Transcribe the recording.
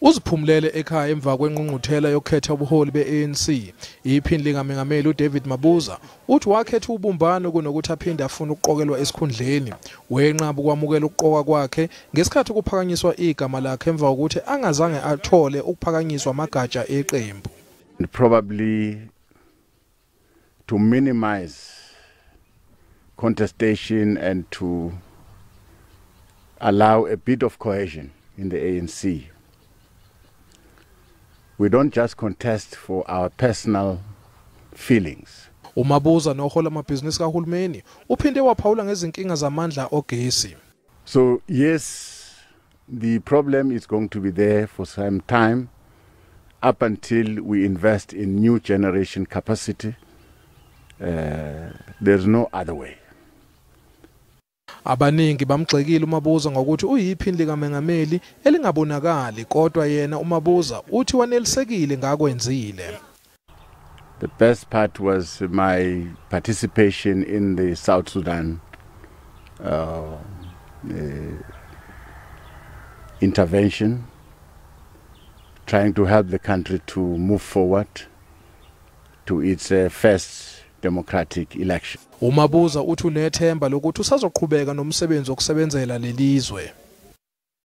Uziphumulele ekhaya emva kwengqungquthela yokukhetha ubuholi be-ANC. Iphini likaMengameli uDavid Mabuza uthi wakhetha ubumbano kunokuthi aphinde afune ukuqokelwa esikhundleni. Wenqaba ukwamukela ukuqoka kwakhe ngesikhathi kuphakanyiswa igama lakhe emva kokuthi angazange athole ukuphakanyiswa amagatsha eqembu. Probably to minimize contestation and to allow a bit of cohesion in the ANC. We don't just contest for our personal feelings. UMabuza nohola amabhizinisi kahulumeni uphinde waphawula ngezinkinga zamandla ogesi. So yes, the problem is going to be there for some time up until we invest in new generation capacity. There's no other way. Abaningi bamgxekile uMabuza ngokuthi uyiphini likaMengameli elingabonakali kodwa yena uMabuza uthi wanelisekile ngakwenzile. The best part was my participation in the South Sudan intervention, trying to help the country to move forward to its first democratic election. uMabuza uthi unethemba lokuthi usazoqhubeka nomsebenzi wokusebenzela lelizwe.